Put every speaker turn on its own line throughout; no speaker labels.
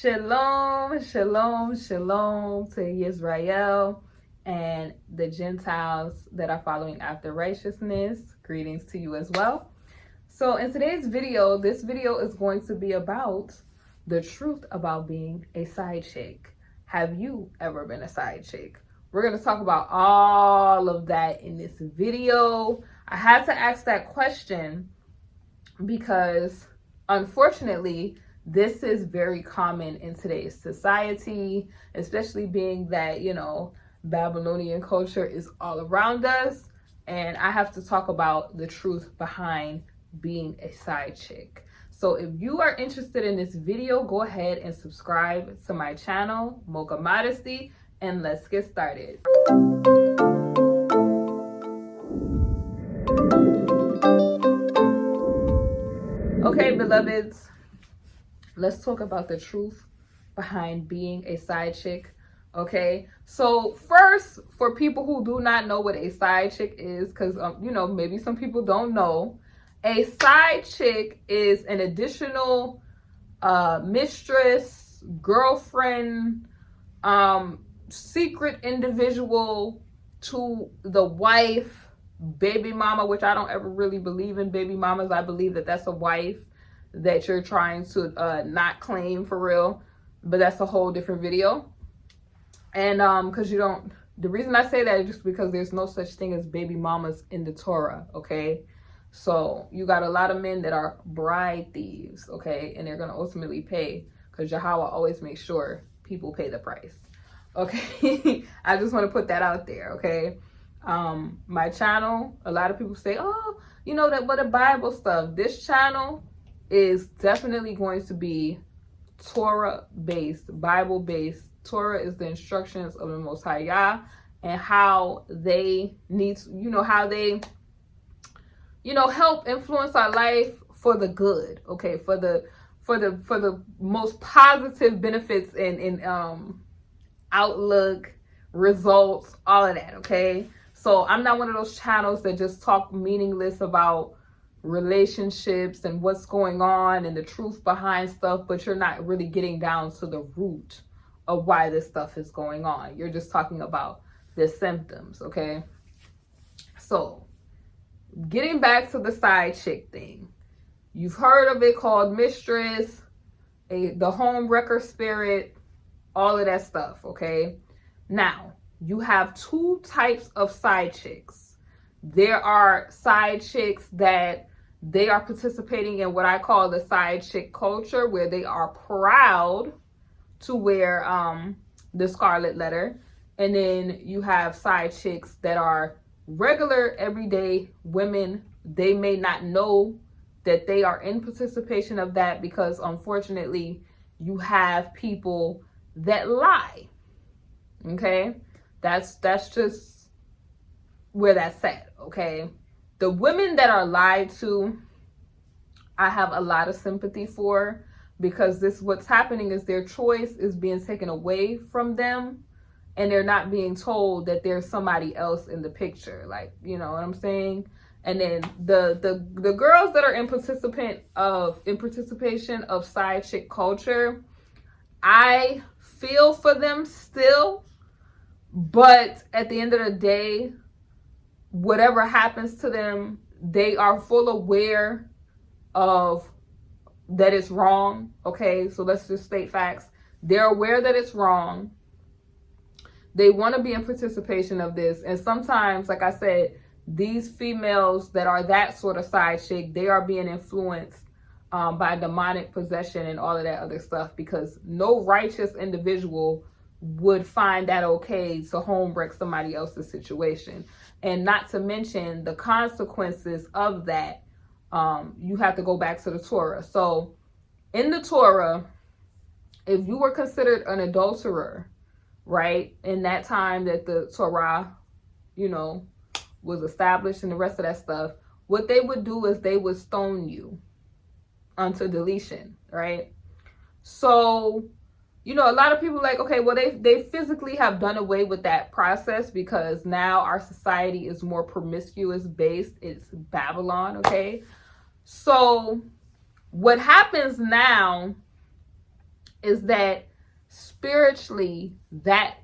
Shalom, shalom, shalom to Israel and the Gentiles that are following after righteousness. Greetings to you as well. So in today's video, this video is going to be about the truth about being a side chick. Have you ever been a side chick? We're going to talk about all of that in this video. I had to ask that question because unfortunately, this is very common in today's society, especially being that, Babylonian culture is all around us. And I have to talk about the truth behind being a side chick. So if you are interested in this video, go ahead and subscribe to my channel, Mocha Modesty, and let's get started. Okay, beloveds. Let's talk about the truth behind being a side chick. Okay, so first, for people who do not know what a side chick is, because maybe some people don't know, a side chick is an additional mistress, girlfriend, secret individual to the wife, baby mama, which I don't ever really believe in baby mamas. I believe that that's a wife that you're trying to not claim for real, but that's a whole different video. And because the reason I say that is just because there's no such thing as baby mamas in the Torah. Okay, so you got a lot of men that are bride thieves, okay, and they're going to ultimately pay, because Yahweh always makes sure people pay the price. Okay, I just want to put that out there. Okay, my channel, a lot of people say, oh, that, but the Bible stuff. This channel is definitely going to be Torah-based, Bible-based. Torah is the instructions of the Most High Yah, and how they need to, how they, help influence our life for the good. Okay, for the most positive benefits in outlook, results, all of that. Okay, so I'm not one of those channels that just talk meaningless about relationships and what's going on and the truth behind stuff, but you're not really getting down to the root of why this stuff is going on. You're just talking about the symptoms. Okay, so getting back to the side chick thing, you've heard of it called mistress, the home wrecker spirit, all of that stuff. Okay, now you have two types of side chicks. There are side chicks that they are participating in what I call the side chick culture, where they are proud to wear the scarlet letter. And then you have side chicks that are regular, everyday women. They may not know that they are in participation of that, because unfortunately you have people that lie. Okay, that's just where that's at. Okay, the women that are lied to, I have a lot of sympathy for, because what's happening is their choice is being taken away from them, and they're not being told that there's somebody else in the picture. Like, you know what I'm saying? And then the girls that are in participation of side chick culture, I feel for them still, but at the end of the day, whatever happens to them, they are full aware of that it's wrong. Okay, so let's just state facts. They're aware that it's wrong. They want to be in participation of this. And sometimes, like I said, these females that are that sort of side chick, they are being influenced by demonic possession and all of that other stuff, because no righteous individual would find that okay to home wreck somebody else's situation. And not to mention the consequences of that. You have to go back to the Torah. So in the Torah, if you were considered an adulterer, right, in that time that the Torah, was established and the rest of that stuff, what they would do is they would stone you unto deletion, right? So, a lot of people like, okay, well, they physically have done away with that process, because now our society is more promiscuous based. It's Babylon, okay? So what happens now is that spiritually that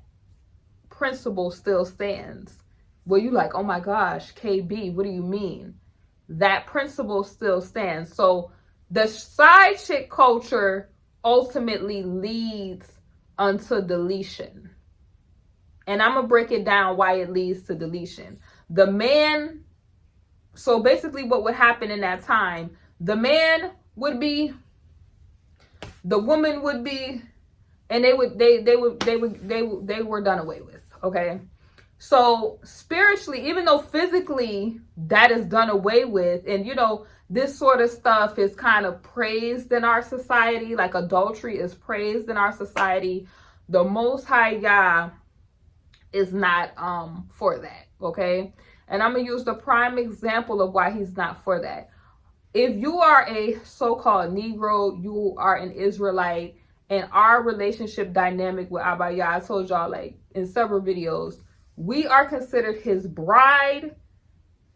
principle still stands. Well, you like, oh my gosh, KB, what do you mean? That principle still stands. So the side chick culture ultimately leads unto deletion. And I'm going to break it down why it leads to deletion. The man, so basically what would happen in that time, the man would be, the woman would be, and they were done away with, okay? So spiritually, even though physically that is done away with, and you know, this sort of stuff is kind of praised in our society, like adultery is praised in our society, the Most High Yah is not for that, okay? And I'm gonna use the prime example of why he's not for that. If you are a so-called Negro, you are an Israelite, and our relationship dynamic with Abba Yah, I told y'all like in several videos, we are considered his bride.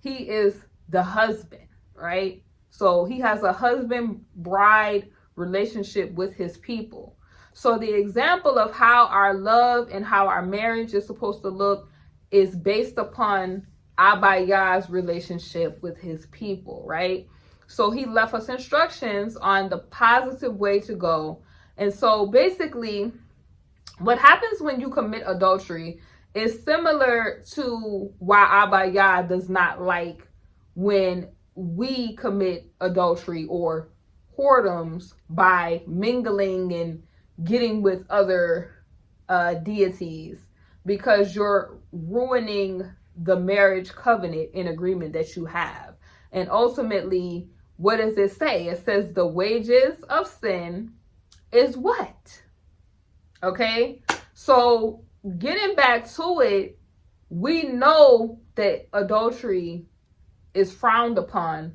He is the husband, right? So he has a husband-bride relationship with his people. So the example of how our love and how our marriage is supposed to look is based upon Abba Yah's relationship with his people, right? So he left us instructions on the positive way to go. And so basically, what happens when you commit adultery is similar to why Abba Yah does not like when we commit adultery or whoredoms by mingling and getting with other deities, because you're ruining the marriage covenant and agreement that you have. And ultimately, what does it say? It says the wages of sin is what? Okay? So getting back to it, we know that adultery is frowned upon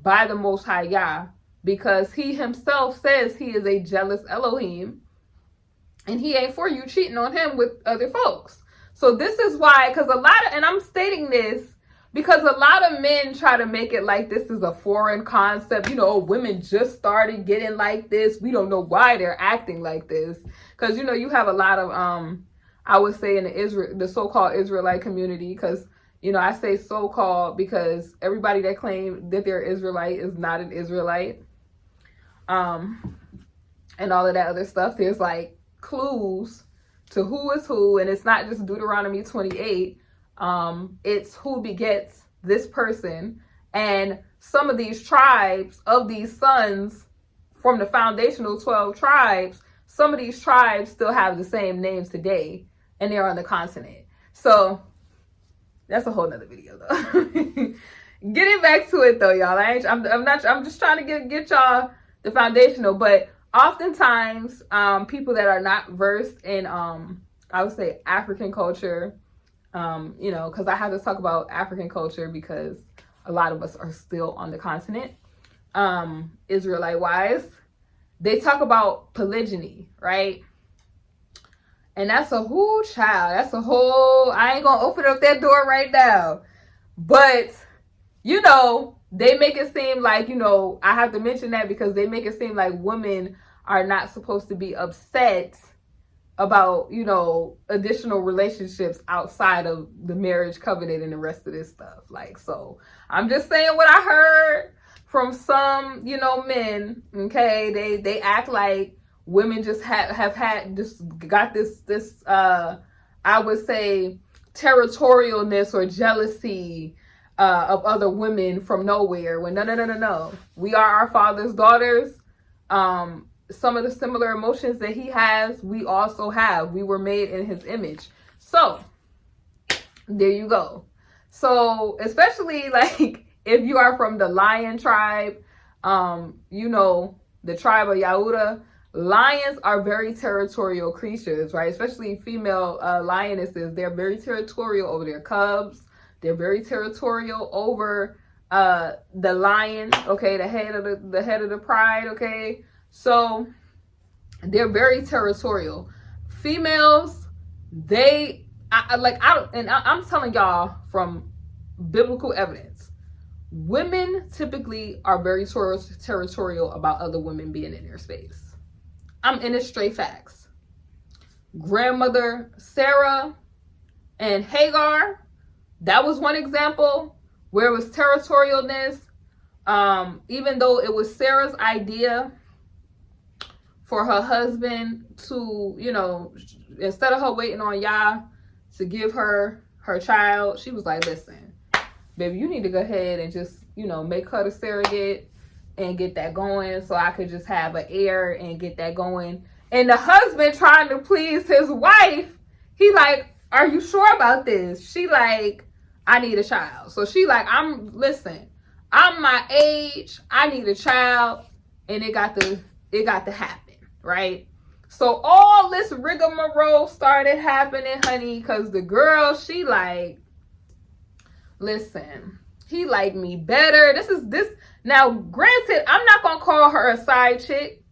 by the Most High Yah, because he himself says he is a jealous Elohim, and he ain't for you cheating on him with other folks. So this is why, because a lot of, and I'm stating this because a lot of men try to make it like this is a foreign concept. You know, women just started getting like this. We don't know why they're acting like this. Because, you know, you have a lot of, I would say in the so-called Israelite community, because, you know, I say so-called because everybody that claims that they're Israelite is not an Israelite. And all of that other stuff. There's like clues to who is who, and it's not just Deuteronomy 28. It's who begets this person. And some of these tribes of these sons from the foundational 12 tribes, some of these tribes still have the same names today, and they're on the continent. So that's a whole nother video though. Getting back to it though, y'all. I'm just trying to get y'all the foundational, but oftentimes people that are not versed in I would say African culture, you know, because I have to talk about African culture because a lot of us are still on the continent, Israelite wise. They talk about polygyny, right? And that's a whole child. That's a whole, I ain't gonna open up that door right now. But, you know, they make it seem like, you know, I have to mention that because they make it seem like women are not supposed to be upset about, you know, additional relationships outside of the marriage covenant and the rest of this stuff. Like, so I'm just saying what I heard from some, you know, men. Okay, they act like women just have got this I would say territorialness or jealousy of other women from nowhere, when no, we are our father's daughters. Some of the similar emotions that he has, we also have. We were made in his image. So there you go. So especially like if you are from the lion tribe, you know, the tribe of Yehuda, lions are very territorial creatures, right? Especially female lionesses. They're very territorial over their cubs. They're very territorial over the lion, okay, the head of the pride, okay? So they're very territorial. Females, I'm telling y'all from biblical evidence, women typically are very territorial about other women being in their space. I'm in it straight facts. Grandmother Sarah and Hagar, that was one example where it was territorialness. Even though it was Sarah's idea for her husband to, instead of her waiting on Yah to give her her child, she was like, listen, baby, you need to go ahead and just, make her the surrogate and get that going so I could just have an heir and get that going. And the husband trying to please his wife, he like, are you sure about this? She like, I need a child. So she like, I'm my age, I need a child, and it got to happen, right? So all this rigmarole started happening, honey, because the girl, she like, listen, he liked me better. This. Now, granted, I'm not going to call her a side chick.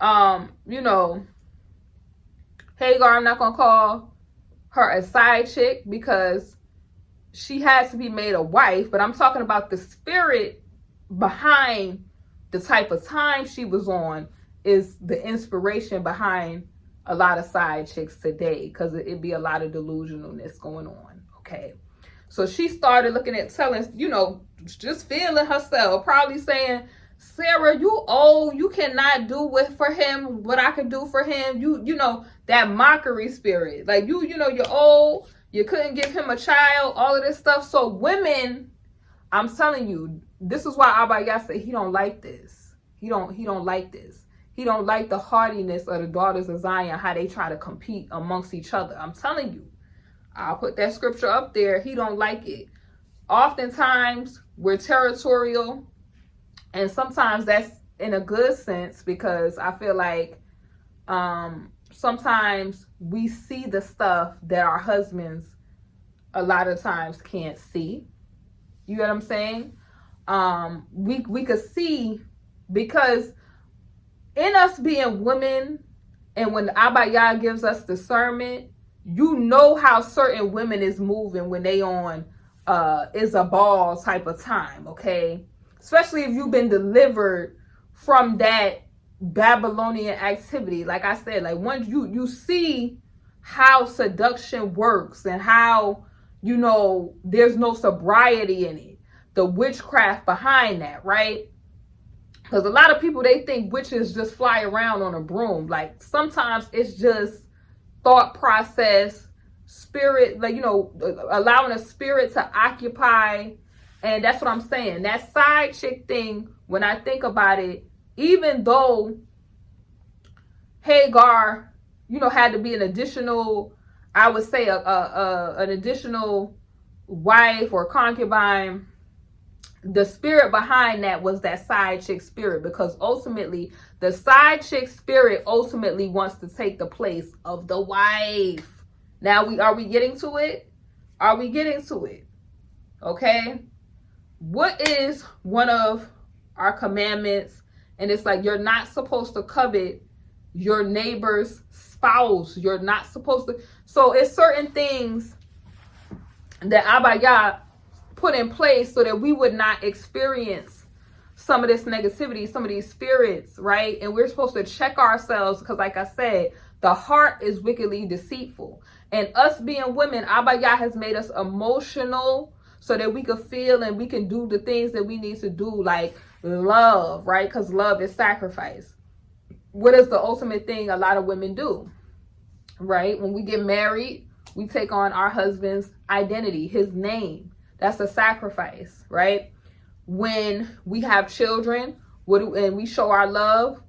Hagar, I'm not going to call her a side chick because she has to be made a wife. But I'm talking about the spirit behind the type of time she was on is the inspiration behind a lot of side chicks today, because it'd be a lot of delusionalness going on. Okay. So she started looking at telling, just feeling herself, probably saying, Sarah, you old, you cannot do for him what I could do for him. You that mockery spirit. Like you're old, you couldn't give him a child, all of this stuff. So women, I'm telling you, this is why Abba Yah said he don't like this. He don't like this. He don't like the hardiness of the daughters of Zion, how they try to compete amongst each other. I'm telling you. I'll put that scripture up there. He don't like it. Oftentimes, we're territorial. And sometimes that's in a good sense, because I feel like sometimes we see the stuff that our husbands a lot of times can't see. You know what I'm saying? We could see, because in us being women, and when Abba Yah gives us discernment, you know how certain women is moving when they on is a ball type of time, okay? Especially if you've been delivered from that Babylonian activity. Like I said, like once you see how seduction works and how, there's no sobriety in it. The witchcraft behind that, right? Because a lot of people, they think witches just fly around on a broom. Like sometimes it's just thought process, spirit, like, allowing a spirit to occupy. And that's what I'm saying. That side chick thing, when I think about it, even though Hagar, had to be an additional, I would say an additional wife or concubine, the spirit behind that was that side chick spirit, because ultimately the side chick spirit ultimately wants to take the place of the wife. Now are we getting to it? Are we getting to it? Okay. What is one of our commandments? And it's like, you're not supposed to covet your neighbor's spouse. You're not supposed to. So it's certain things that Abba Yah put in place so that we would not experience some of this negativity, some of these spirits, right? And we're supposed to check ourselves, because like I said, the heart is wickedly deceitful. And us being women, Abba Yah has made us emotional so that we can feel and we can do the things that we need to do, like love, right? Because love is sacrifice. What is the ultimate thing a lot of women do, right? When we get married, we take on our husband's identity, his name. That's a sacrifice, right? When we have children, and we show our love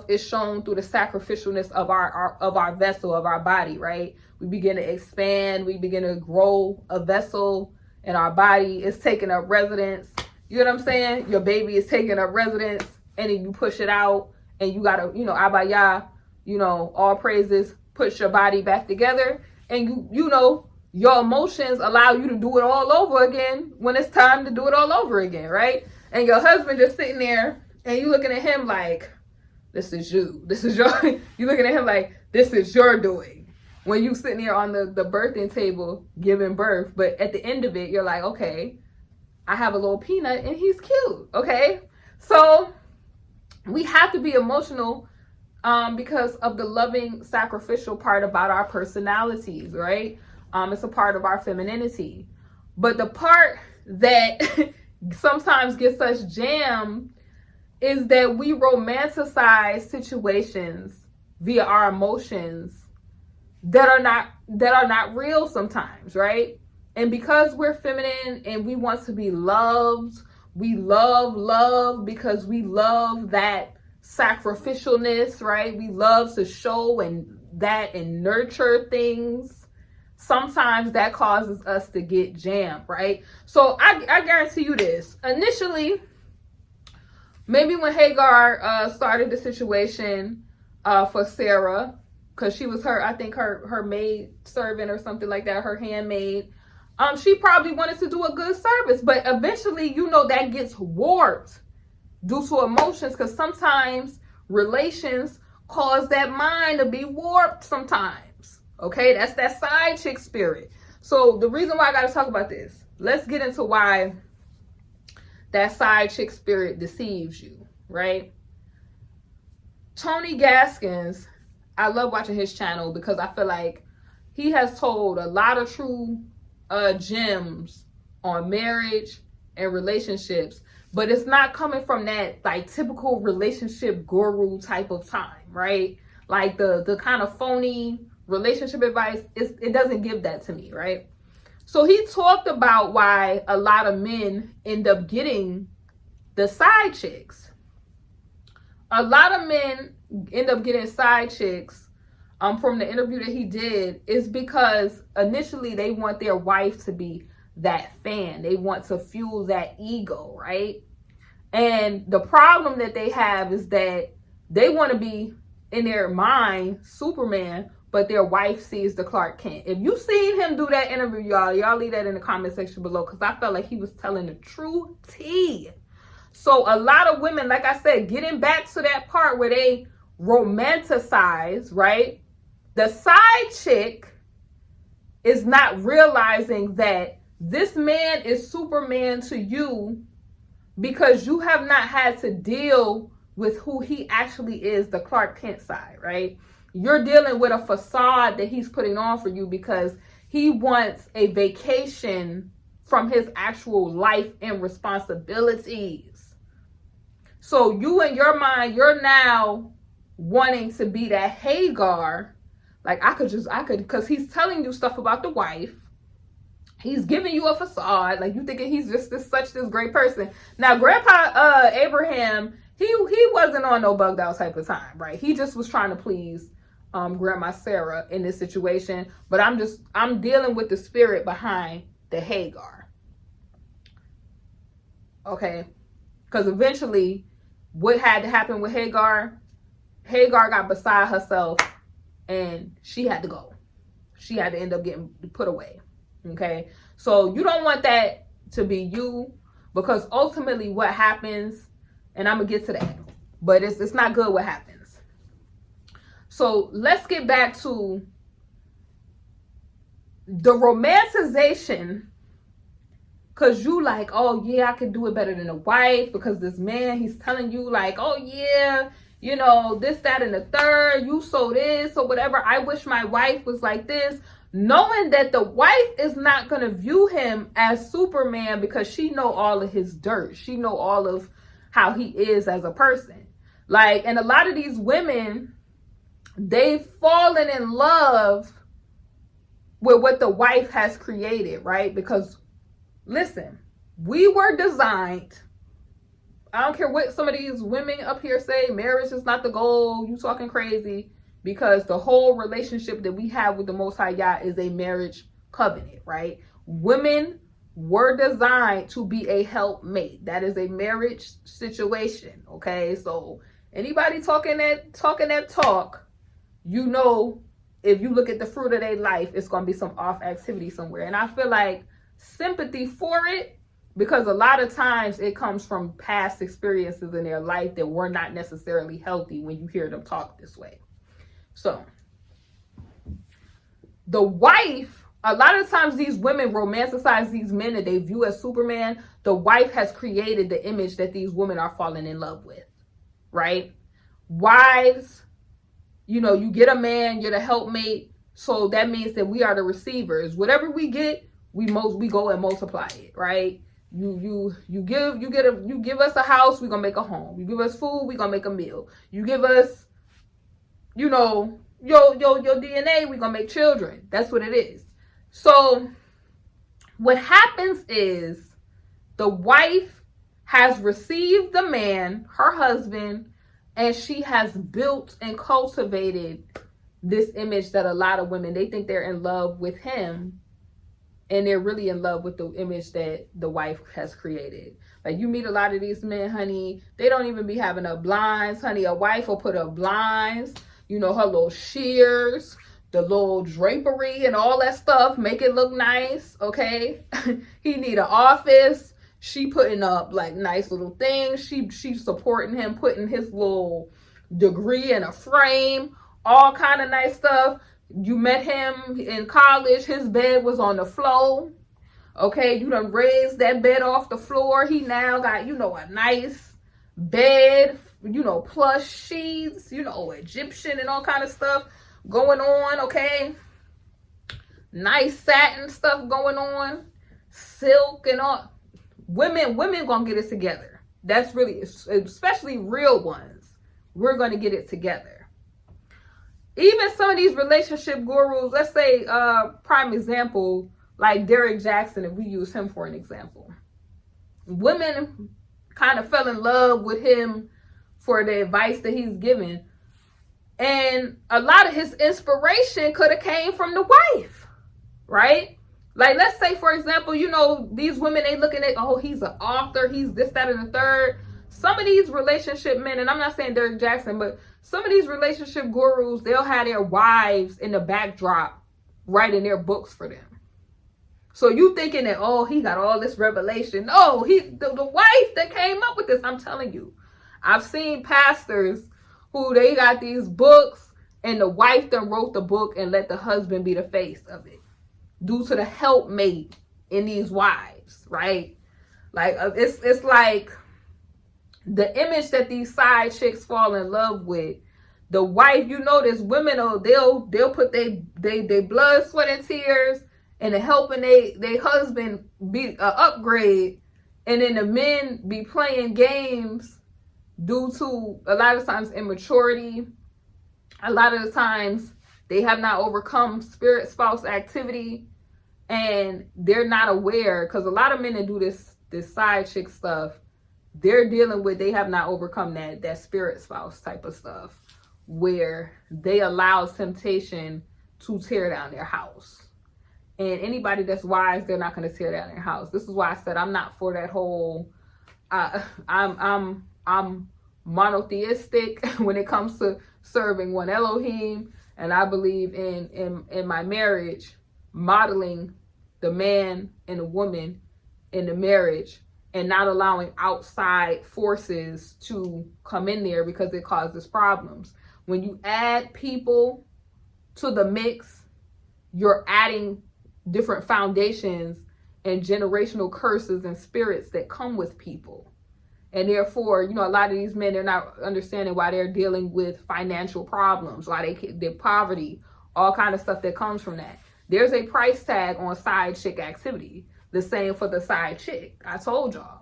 is shown through the sacrificialness of our vessel, of our body, right? We begin to expand, we begin to grow a vessel, and our body is taking up residence. You know what I'm saying? Your baby is taking up residence, and then you push it out, and you gotta, Abba Yah, all praises, push your body back together, and your emotions allow you to do it all over again when it's time to do it all over again, right? And your husband just sitting there, and you looking at him like, this is you. This is your, you looking at him like, this is your doing. When you sitting there on the birthing table giving birth, but at the end of it, you're like, okay, I have a little peanut and he's cute, okay? So we have to be emotional because of the loving, sacrificial part about our personalities, right? It's a part of our femininity. But the part that sometimes gets us jammed is that we romanticize situations via our emotions that are not real sometimes, right? And because we're feminine and we want to be loved, we love because we love that sacrificialness, right? We love to show and nurture things. Sometimes that causes us to get jammed, right? So I guarantee you this. Initially, maybe when Hagar started the situation for Sarah, because she was her maid servant or something like that, her handmaid. She probably wanted to do a good service, but eventually, that gets warped due to emotions, because sometimes relations cause that mind to be warped sometimes. Okay, that's that side chick spirit. So the reason why I got to talk about this, let's get into why that side chick spirit deceives you, right? Tony Gaskins, I love watching his channel because I feel like he has told a lot of true gems on marriage and relationships, but it's not coming from that like typical relationship guru type of time, right? Like the kind of phony relationship advice, it doesn't give that to me, right? So he talked about why a lot of men end up getting the side chicks. A lot of men end up getting side chicks from the interview that he did is because initially they want their wife to be that fan. They want to fuel that ego, right? And the problem that they have is that they want to be, in their mind, Superman, but their wife sees the Clark Kent. If you seen him do that interview, y'all leave that in the comment section below, because I felt like he was telling the true tea. So a lot of women, like I said, getting back to that part where they romanticize, right? The side chick is not realizing that this man is Superman to you because you have not had to deal with who he actually is, the Clark Kent side, right? You're dealing with a facade that he's putting on for you because he wants a vacation from his actual life and responsibilities. So you, in your mind, you're now wanting to be that Hagar. Like I could, because he's telling you stuff about the wife. He's giving you a facade. Like you thinking he's just this great person. Now, Grandpa Abraham, he wasn't on no bugged out type of time, right? He just was trying to please Grandma Sarah in this situation. But I'm dealing with the spirit behind the Hagar. Okay. Because eventually what had to happen with Hagar got beside herself and she had to go. She had to end up getting put away. Okay. So you don't want that to be you, because ultimately what happens, and I'm going to get to that, but it's not good what happens. So let's get back to the romanticization, because you like, oh yeah, I can do it better than a wife, because this man, he's telling you like, oh yeah, this, that, and the third, you so this or whatever. I wish my wife was like this, knowing that the wife is not going to view him as Superman because she know all of his dirt. She know all of how he is as a person. Like, and a lot of these women, they've fallen in love with what the wife has created, right? Because listen, we were designed, I don't care what some of these women up here say, marriage is not the goal, you talking crazy, because the whole relationship that we have with the Most High Yah is a marriage covenant, right? Women were designed to be a helpmate. That is a marriage situation, okay? So anybody talking that talk, if you look at the fruit of their life, it's going to be some off activity somewhere. And I feel like sympathy for it, because a lot of times it comes from past experiences in their life that were not necessarily healthy when you hear them talk this way. So the wife, a lot of times these women romanticize these men that they view as Superman. The wife has created the image that these women are falling in love with, right? Wives you get a man, you're the helpmate. So that means that we are the receivers. Whatever we get, we go and multiply it, right? You give us a house, we're gonna make a home. You give us food, we're gonna make a meal. You give us, your DNA, we're gonna make children. That's what it is. So what happens is the wife has received the man, her husband, and she has built and cultivated this image that a lot of women, they think they're in love with him, and they're really in love with the image that the wife has created. Like, you meet a lot of these men, honey, they don't even be having up blinds, honey. A wife will put up blinds, her little shears, the little drapery and all that stuff, make it look nice, okay? He need an office. She putting up like nice little things. She's supporting him, putting his little degree in a frame, all kind of nice stuff. You met him in college, his bed was on the floor. Okay, you done raised that bed off the floor. He now got, a nice bed, plush sheets, Egyptian and all kind of stuff going on, okay? Nice satin stuff going on, silk and all. Women gonna get it together. That's really, especially real ones. We're gonna get it together. Even some of these relationship gurus, let's say, prime example, like Derek Jackson, if we use him for an example. Women kind of fell in love with him for the advice that he's given. And a lot of his inspiration could have came from the wife, right? Like, let's say, for example, these women, they looking at, oh, he's an author, he's this, that, and the third. Some of these relationship men, and I'm not saying Derek Jackson, but some of these relationship gurus, they'll have their wives in the backdrop writing their books for them. So you thinking that, oh, he got all this revelation. No, the wife that came up with this. I'm telling you, I've seen pastors who they got these books and the wife that wrote the book and let the husband be the face of it due to the helpmate in these wives, right? Like, it's like the image that these side chicks fall in love with. The wife, this women, they'll put they blood, sweat, and tears and helping they husband be upgrade, and then the men be playing games due to a lot of times immaturity. A lot of the times they have not overcome spirit spouse activity, and they're not aware, because a lot of men that do this side chick stuff, they're dealing with, they have not overcome that spirit spouse type of stuff where they allow temptation to tear down their house. And anybody that's wise, they're not going to tear down their house. This is why I said I'm not for that whole. I'm monotheistic when it comes to serving one Elohim, and I believe in my marriage modeling the man and the woman in the marriage and not allowing outside forces to come in there because it causes problems. When you add people to the mix, you're adding different foundations and generational curses and spirits that come with people. And therefore, a lot of these men, they're not understanding why they're dealing with financial problems, why they're poverty, all kind of stuff that comes from that. There's a price tag on side chick activity. The same for the side chick. I told y'all.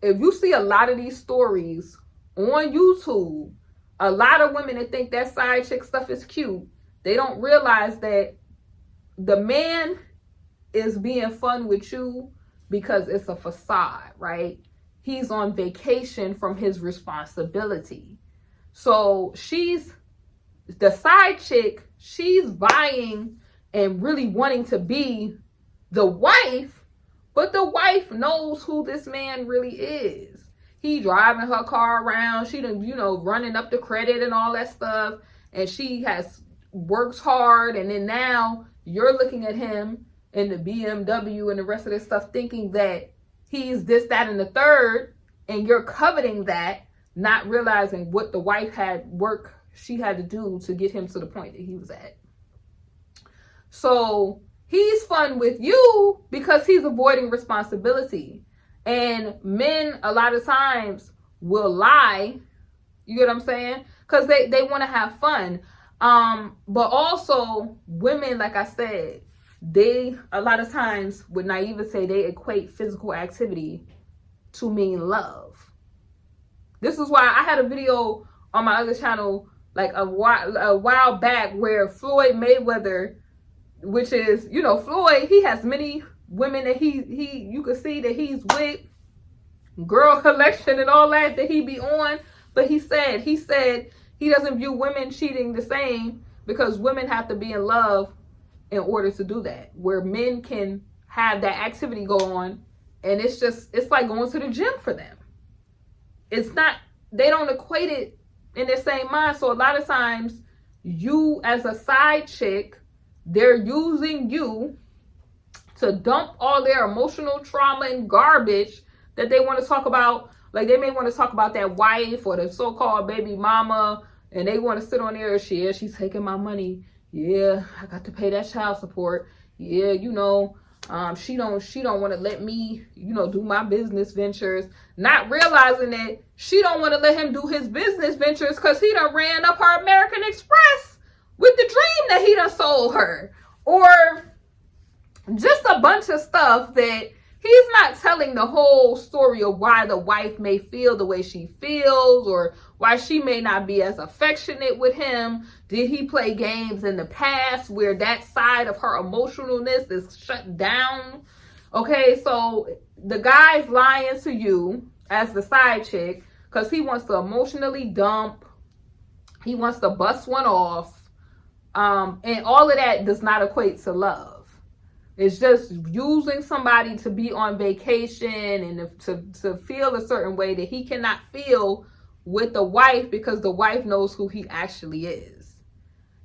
If you see a lot of these stories on YouTube, a lot of women that think that side chick stuff is cute, they don't realize that the man is being fun with you because it's a facade, right? He's on vacation from his responsibility. So the side chick, she's vying and really wanting to be the wife, but the wife knows who this man really is. He driving her car around, she done, running up the credit and all that stuff, and she has worked hard, and then now you're looking at him in the BMW and the rest of this stuff thinking that he's this, that, and the third, and you're coveting that, not realizing what the wife had work she had to do to get him to the point that he was at. So he's fun with you because he's avoiding responsibility. And men, a lot of times, will lie. You get what I'm saying? because they want to have fun. But also women, like I said, they a lot of times with naivete, they equate physical activity to mean love. This is why I had a video on my other channel like a while back where Floyd Mayweather, which is, you know, Floyd, he has many women that he you can see that he's with, girl collection and all that he be on. But he said he doesn't view women cheating the same, because women have to be in love in order to do that, where men can have that activity go on, and it's like going to the gym for them. It's not, they don't equate it in the same mind. So a lot of times, you as a side chick, they're using you to dump all their emotional trauma and garbage that they want to talk about. Like, they may want to talk about that wife or the so-called baby mama, and they want to sit on there, she's taking my money. Yeah, I got to pay that child support. Yeah, you know, she don't want to let me, you know, do my business ventures, not realizing that she don't want to let him do his business ventures because he done ran up her American Express with the dream that he done sold her, or just a bunch of stuff that he's not telling the whole story of why the wife may feel the way she feels, or why she may not be as affectionate with him. Did he play games in the past where that side of her emotionalness is shut down? Okay, so the guy's lying to you as the side chick because he wants to emotionally dump. He wants to bust one off. And all of that does not equate to love. It's just using somebody to be on vacation and to feel a certain way that he cannot feel with the wife, because the wife knows who he actually is.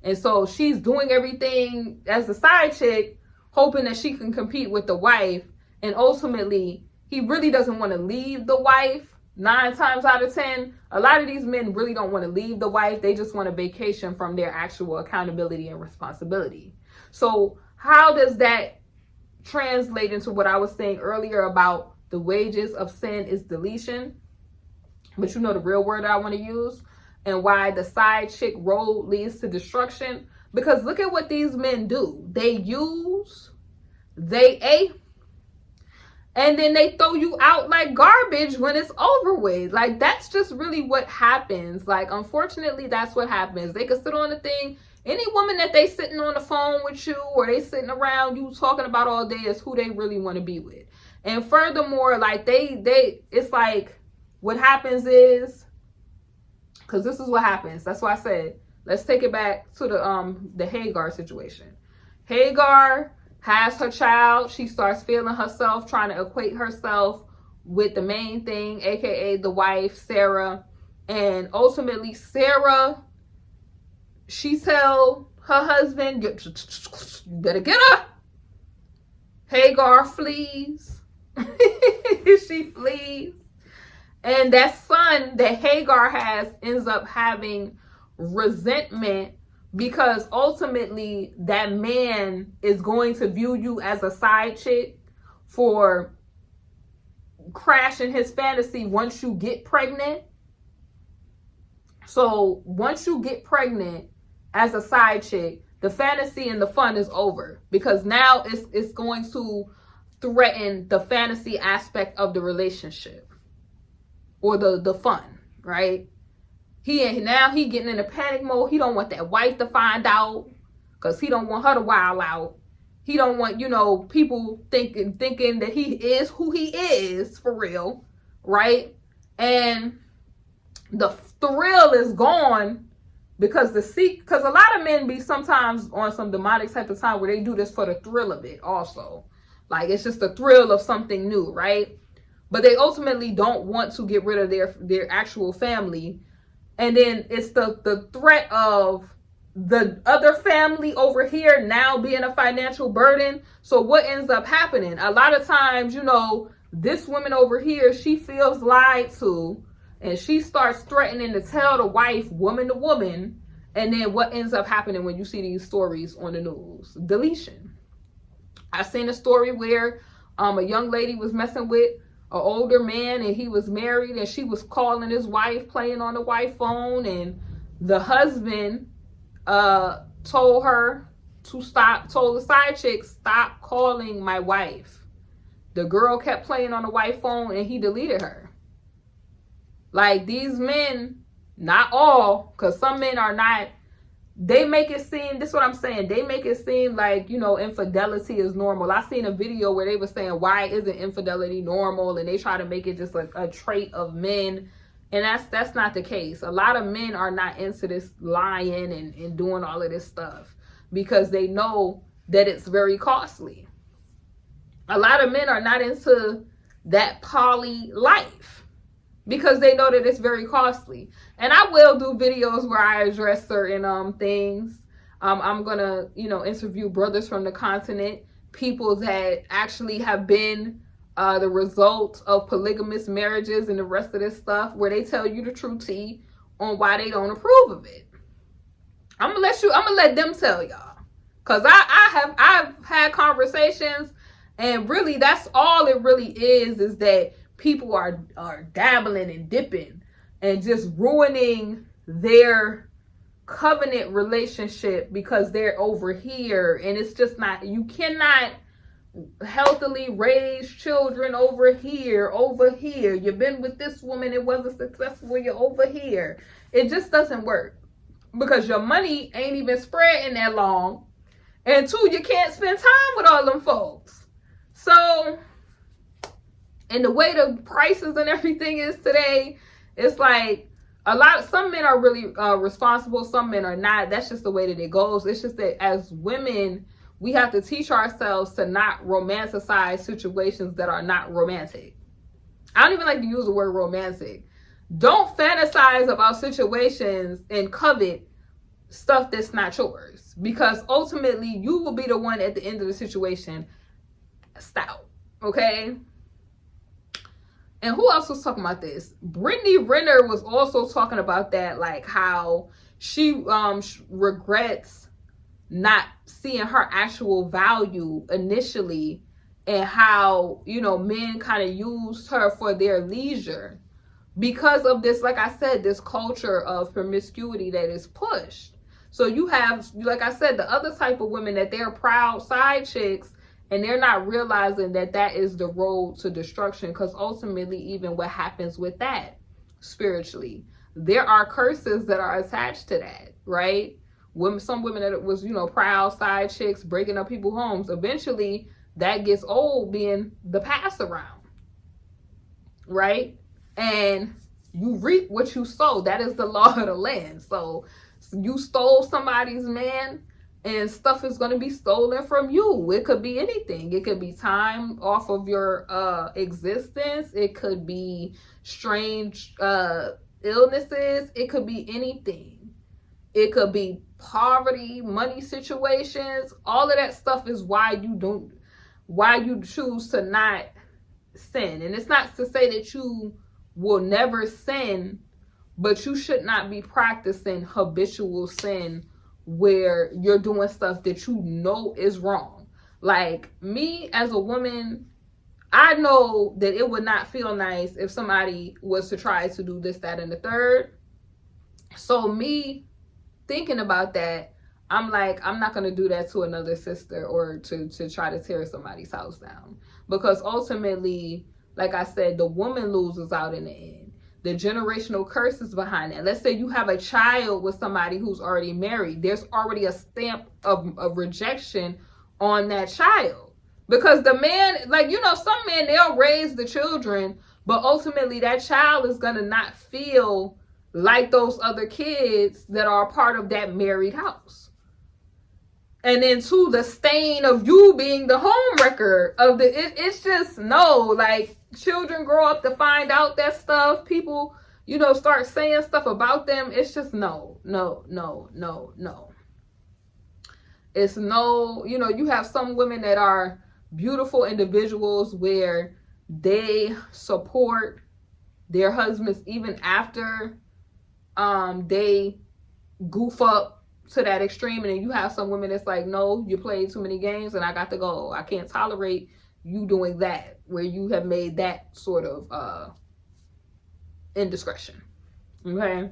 And so she's doing everything as a side chick, hoping that she can compete with the wife. And ultimately, he really doesn't want to leave the wife. 9 times out of 10, a lot of these men really don't want to leave the wife. They just want a vacation from their actual accountability and responsibility. So how does that translate into what I was saying earlier about the wages of sin is deletion? But you know the real word that I want to use, and why the side chick road leads to destruction. Because look at what these men do. They use, and then they throw you out like garbage when it's over with. Like, that's just really what happens. Like, unfortunately, that's what happens. They could sit on the thing. Any woman that they sitting on the phone with you, or they sitting around you talking about all day, is who they really want to be with. And furthermore, like, it's like, what happens is, because this is what happens. That's why I said, let's take it back to the Hagar situation. Hagar has her child. She starts feeling herself, trying to equate herself with the main thing, aka the wife, Sarah. And ultimately, Sarah, she tell her husband, you better get her. Hagar flees. She flees. And that son that Hagar has ends up having resentment, because ultimately that man is going to view you as a side chick for crashing his fantasy once you get pregnant. So once you get pregnant as a side chick, the fantasy and the fun is over, because now it's going to threaten the fantasy aspect of the relationship, or the fun, right? He getting in a panic mode. He don't want that wife to find out, because he don't want her to wild out. He don't want, you know, people thinking that he is who he is for real, right? And the thrill is gone, because because a lot of men be sometimes on some demonic type of time where they do this for the thrill of it also. Like, it's just the thrill of something new, right? But they ultimately don't want to get rid of their actual family. And then it's the threat of the other family over here now being a financial burden. So what ends up happening? A lot of times, you know, this woman over here, she feels lied to, and she starts threatening to tell the wife, woman to woman. And then what ends up happening when you see these stories on the news? Deletion. I seen a story where a young lady was messing with an older man, and he was married, and she was calling his wife, playing on the wife phone, and The husband told the side chick, stop calling my wife. The girl kept playing on the wife phone and he deleted her. Like, these men, not all, because some men are not, they make it seem, this is what I'm saying, they make it seem like, you know, infidelity is normal. I seen a video where they were saying, why isn't infidelity normal? And they try to make it just like a trait of men. And that's not the case. A lot of men are not into this lying and doing all of this stuff because they know that it's very costly. A lot of men are not into that poly life because they know that it's very costly. And I will do videos where I address certain things. I'm gonna, you know, interview brothers from the continent, people that actually have been the result of polygamous marriages and the rest of this stuff, where they tell you the true tea on why they don't approve of it. I'm gonna let them tell y'all, because I've had conversations, and really that's all it really is that people are dabbling and dipping and just ruining their covenant relationship because they're over here. And it's just not, you cannot healthily raise children over here. You've been with this woman, it wasn't successful, you're over here. It just doesn't work because your money ain't even spreading that long, and two, you can't spend time with all them folks. So, and the way the prices and everything is today, it's like some men are really responsible, some men are not. That's just the way that it goes. It's just that as women, we have to teach ourselves to not romanticize situations that are not romantic. I don't even like to use the word romantic. Don't fantasize about situations and covet stuff that's not yours, because ultimately you will be the one at the end of the situation stout. Okay? And who else was talking about this? Brittany Renner was also talking about that, like how she regrets not seeing her actual value initially, and how, you know, men kind of used her for their leisure because of this, like I said, this culture of promiscuity that is pushed. So you have, like I said, the other type of women that they're proud side chicks, and they're not realizing that that is the road to destruction, because ultimately, even what happens with that spiritually, there are curses that are attached to that, right? Some women that was, you know, proud side chicks breaking up people's homes, eventually that gets old being the pass around, right? And you reap what you sow. That is the law of the land. So you stole somebody's man, and stuff is going to be stolen from you. It could be anything. It could be time off of your existence. It could be strange illnesses. It could be anything. It could be poverty, money situations. All of that stuff is why you choose to not sin. And it's not to say that you will never sin, but you should not be practicing habitual sin where you're doing stuff that you know is wrong. Like me as a woman, I know that it would not feel nice if somebody was to try to do this, that, and the third. So me thinking about that, I'm like, I'm not going to do that to another sister or to try to tear somebody's house down. Because ultimately, like I said, the woman loses out in the end. The generational curses behind it. Let's say you have a child with somebody who's already married. There's already a stamp of rejection on that child. Because the man, like, you know, some men, they'll raise the children, but ultimately that child is going to not feel like those other kids that are part of that married house. And then to the stain of you being the home wrecker of it's just no, like, children grow up to find out that stuff. People, you know, start saying stuff about them. It's just no. It's no, you know, you have some women that are beautiful individuals where they support their husbands even after they goof up to that extreme. And then you have some women that's like, no, you played too many games and I got to go. I can't tolerate you doing that, where you have made that sort of indiscretion. Okay,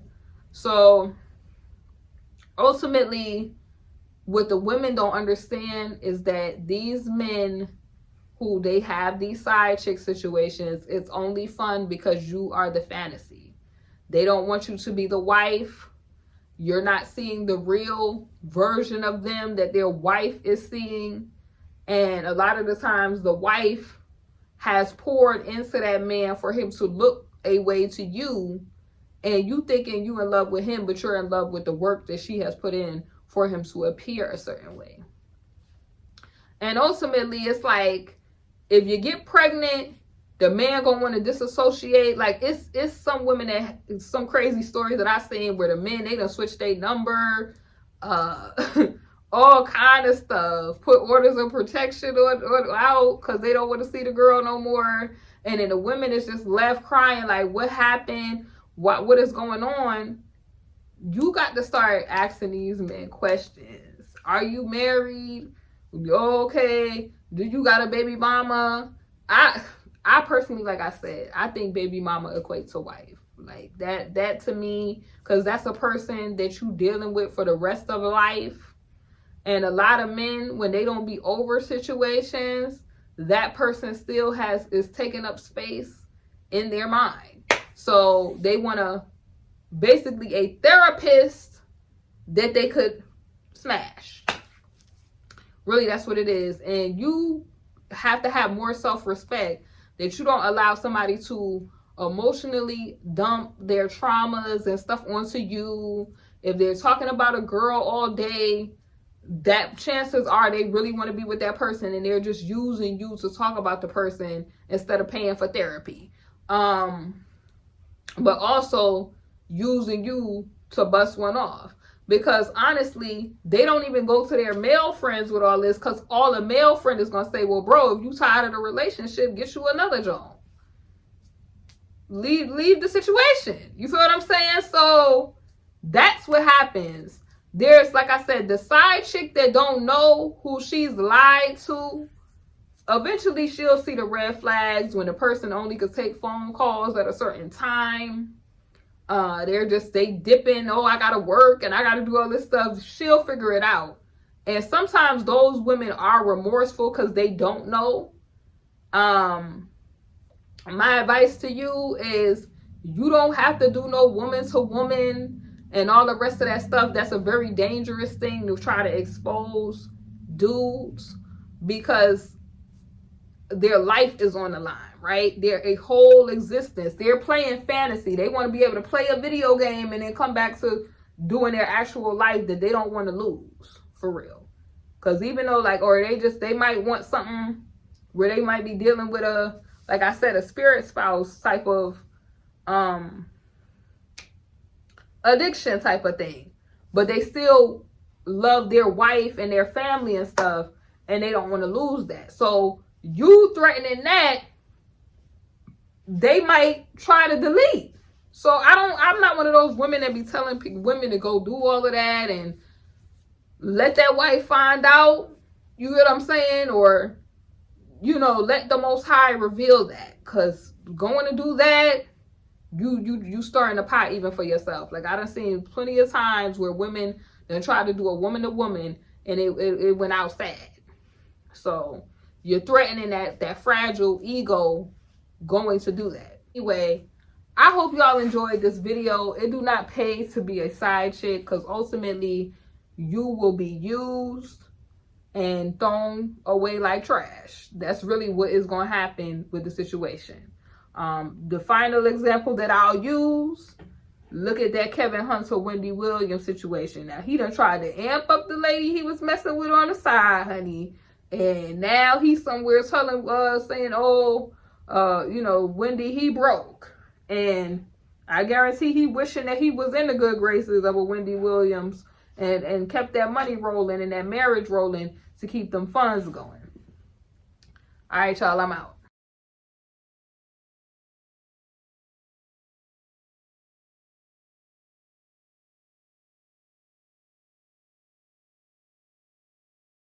so ultimately, what the women don't understand is that these men who they have these side chick situations, it's only fun because you are the fantasy. They don't want you to be the wife. You're not seeing the real version of them that their wife is seeing. And a lot of the times the wife has poured into that man for him to look a way to you, and you thinking you in love with him, but you're in love with the work that she has put in for him to appear a certain way. And ultimately, it's like, if you get pregnant, the man gonna want to disassociate. Like, it's some women that, some crazy stories that I've seen where the men, they done switch their number, all kind of stuff, put orders of protection or out because they don't want to see the girl no more. And then the women is just left crying like, what happened? What is going on? You got to start asking these men questions. Are you married? You okay? Do you got a baby mama? I personally, like I said, I think baby mama equates to wife. Like that to me, because that's a person that you dealing with for the rest of life. And a lot of men, when they don't be over situations, that person still is taking up space in their mind. So they want to basically a therapist that they could smash. Really, that's what it is. And you have to have more self-respect, that you don't allow somebody to emotionally dump their traumas and stuff onto you. If they're talking about a girl all day, that chances are they really want to be with that person, and they're just using you to talk about the person instead of paying for therapy. But also using you to bust one off. Because honestly, they don't even go to their male friends with all this, because all a male friend is going to say, well, bro, if you tired of the relationship, get you another job. Leave the situation. You feel what I'm saying? So that's what happens. There's, like I said, the side chick that don't know who she's lied to. Eventually, she'll see the red flags when the person only could take phone calls at a certain time. They dipping, oh, I gotta work and I gotta do all this stuff. She'll figure it out. And sometimes those women are remorseful because they don't know. My advice to you is, you don't have to do no woman to woman and all the rest of that stuff. That's a very dangerous thing to try to expose dudes, because their life is on the line, right? Their a whole existence. They're playing fantasy. They want to be able to play a video game and then come back to doing their actual life that they don't want to lose, for real. Because even though, like, or they might want something where they might be dealing with a, like I said, a spirit spouse type of addiction type of thing, but they still love their wife and their family and stuff, and they don't want to lose that. So you threatening that, they might try to delete. So I'm not one of those women that be telling women to go do all of that and let that wife find out. You get what I'm saying? Or, let the Most High reveal that. Because going to do that, you stirring the pot even for yourself. Like, I done seen plenty of times where women done tried to do a woman to woman, and it went out sad. So you're threatening that fragile ego going to do that. Anyway, I hope y'all enjoyed this video. It do not pay to be a side chick, because ultimately you will be used and thrown away like trash. That's really what is going to happen with the situation. The final example that I'll use, look at that Kevin Hunter, Wendy Williams situation. Now, he done tried to amp up the lady he was messing with on the side, honey. And now he's somewhere saying, Wendy, he broke. And I guarantee he wishing that he was in the good graces of a Wendy Williams and kept that money rolling and that marriage rolling to keep them funds going. All right, y'all, I'm out.